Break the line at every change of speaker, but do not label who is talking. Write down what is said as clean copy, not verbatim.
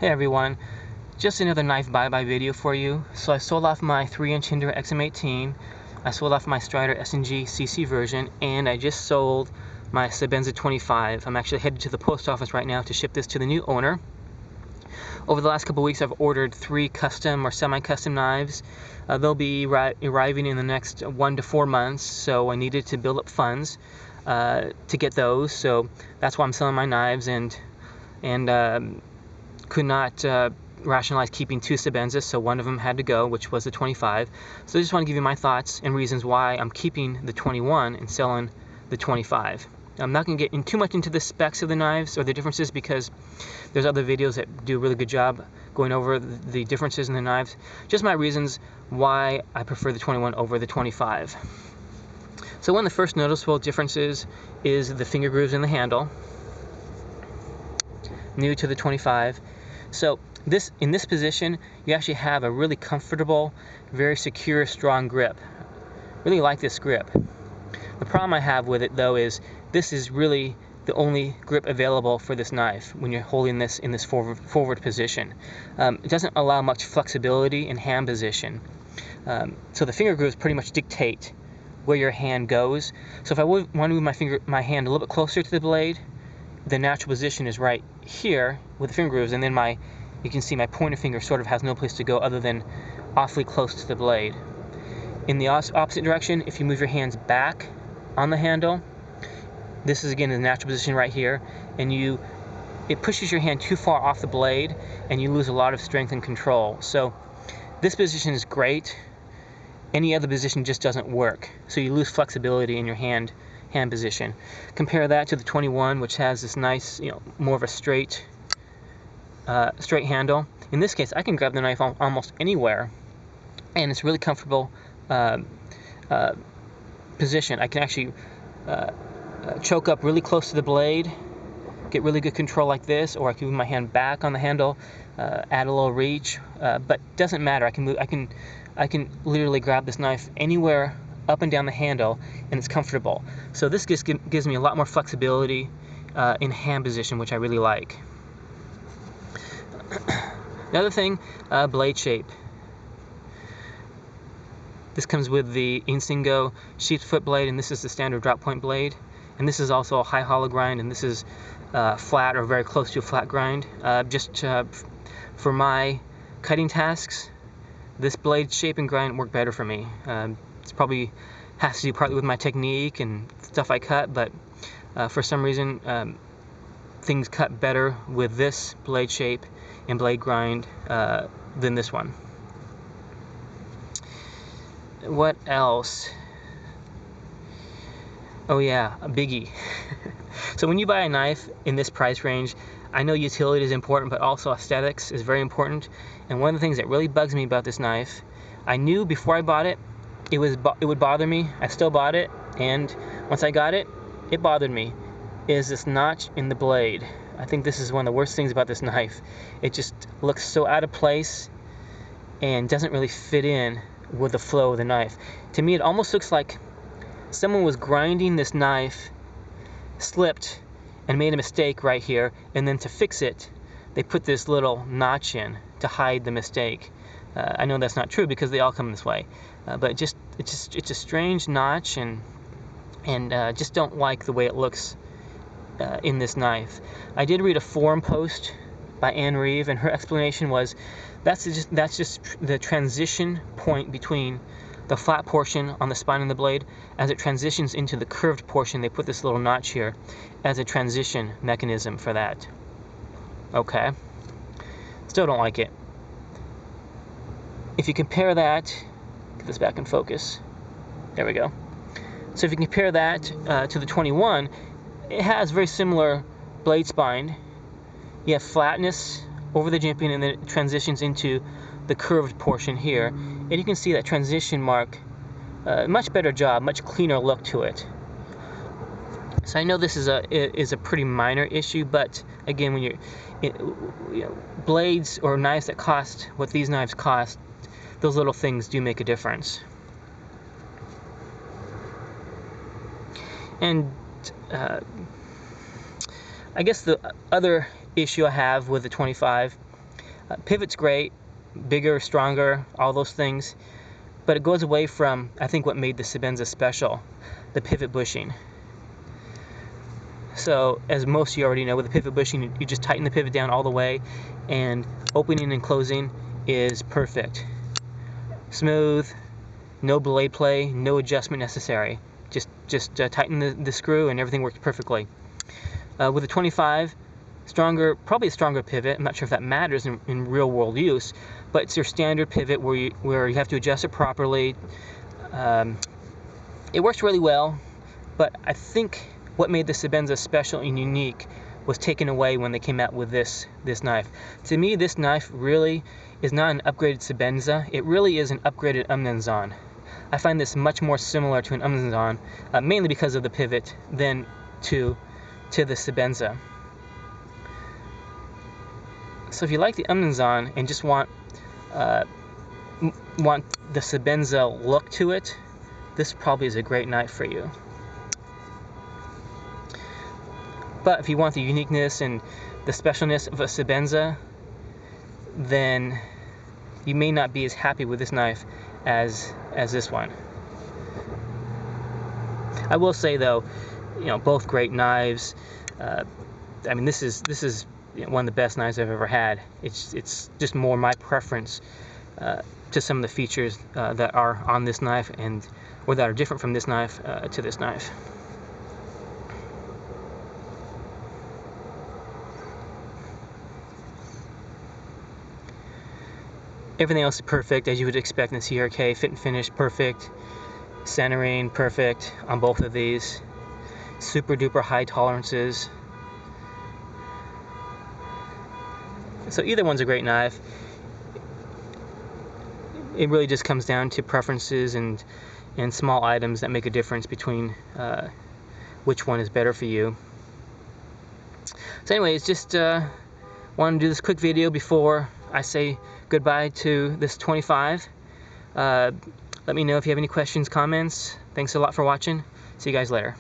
Hey everyone, just another knife bye-bye video for you. So I sold off my 3-inch Hinder XM18, I sold off my Strider S&G CC version, and I just sold my Sebenza 25. I'm actually headed to the post office right now to ship this to the new owner. Over the last couple weeks I've ordered 3 custom or semi-custom knives. They'll be arriving in the next 1 to 4 months, so I needed to build up funds to get those. So that's why I'm selling my knives, and could not rationalize keeping 2 Sebenzas, so one of them had to go, which was the 25. So I just want to give you my thoughts and reasons why I'm keeping the 21 and selling the 25. I'm not going to get in too much into the specs of the knives or the differences, because there's other videos that do a really good job going over the differences in the knives. Just my reasons why I prefer the 21 over the 25. So one of the first noticeable differences is the finger grooves in the handle, new to the 25. So in this position, you actually have a really comfortable, very secure, strong grip. Really like this grip. The problem I have with it, though, is this is really the only grip available for this knife when you're holding this in this forward position. It doesn't allow much flexibility in hand position. So the finger grooves pretty much dictate where your hand goes. So if I want to move my hand a little bit closer to the blade, the natural position is right here with the finger grooves, and then you can see my pointer finger sort of has no place to go other than awfully close to the blade. In the opposite direction, if you move your hands back on the handle, this is again the natural position right here, and it pushes your hand too far off the blade and you lose a lot of strength and control. So this position is great. Any other position just doesn't work, so you lose flexibility in your hand position. Compare that to the 21, which has this nice, more of a straight handle. In this case, I can grab the knife almost anywhere, and it's really comfortable position. I can actually choke up really close to the blade, get really good control like this, or I can move my hand back on the handle, add a little reach, but doesn't matter. I can literally grab this knife anywhere up and down the handle, and it's comfortable. So this gives me a lot more flexibility in hand position, which I really like. Another thing, blade shape. This comes with the Insingo sheep's foot blade, and this is the standard drop point blade. And this is also a high hollow grind, and this is flat or very close to a flat grind. For my cutting tasks, this blade shape and grind work better for me. It's probably has to do partly with my technique and stuff I cut, but for some reason things cut better with this blade shape and blade grind than this one. What else? Oh yeah, a biggie. So when you buy a knife in this price range, I know utility is important, but also aesthetics is very important. And one of the things that really bugs me about this knife, I knew before I bought it, it would bother me. I still bought it, and once I got it, it bothered me, is this notch in the blade. I think this is one of the worst things about this knife. It just looks so out of place and doesn't really fit in with the flow of the knife. To me, it almost looks like someone was grinding this knife, slipped, and made a mistake right here, and then to fix it, they put this little notch in to hide the mistake. I know that's not true because they all come this way, but it's a strange notch, and just don't like the way it looks in this knife. I did read a forum post by Anne Reeve, and her explanation was that's just the transition point between the flat portion on the spine of the blade. As it transitions into the curved portion, they put this little notch here as a transition mechanism for that. Okay, still don't like it. If you compare that, get this back in focus, there we go. So if you compare that to the 21, it has very similar blade spine. You have flatness over the jimping, and then it transitions into the curved portion here. And you can see that transition mark, much better job, much cleaner look to it. So I know this is a pretty minor issue, but again, when you're blades or knives that cost what these knives cost, those little things do make a difference. And I guess the other issue I have with the 25 Pivot's great, bigger, stronger, all those things, but it goes away from, I think, what made the Sebenza special, the pivot bushing. So, as most of you already know, with the pivot bushing, you just tighten the pivot down all the way, and opening and closing is perfect. Smooth, no blade play, no adjustment necessary. Just tighten the screw and everything works perfectly. With a 25, probably a stronger pivot. I'm not sure if that matters in real world use, but it's your standard pivot where you have to adjust it properly. It works really well, but I think what made the Sebenza special and unique was taken away when they came out with this knife. To me, this knife really is not an upgraded Sebenza. It really is an upgraded Umnenzon. I find this much more similar to an Umnenzon, mainly because of the pivot, than to the Sebenza. So if you like the Umnenzon and just want the Sebenza look to it, this probably is a great knife for you. But if you want the uniqueness and the specialness of a Sebenza, then you may not be as happy with this knife as this one. I will say though, both great knives. I mean, this is one of the best knives I've ever had. It's just more my preference to some of the features that are on this knife or that are different from this knife to this knife. Everything else is perfect, as you would expect in the CRK. Fit and finish, perfect. Centering, perfect on both of these. Super duper high tolerances. So either one's a great knife. It really just comes down to preferences and small items that make a difference between which one is better for you. So anyways, just wanted to do this quick video before I say goodbye to this 25. Let me know if you have any questions, comments. Thanks a lot for watching. See you guys later.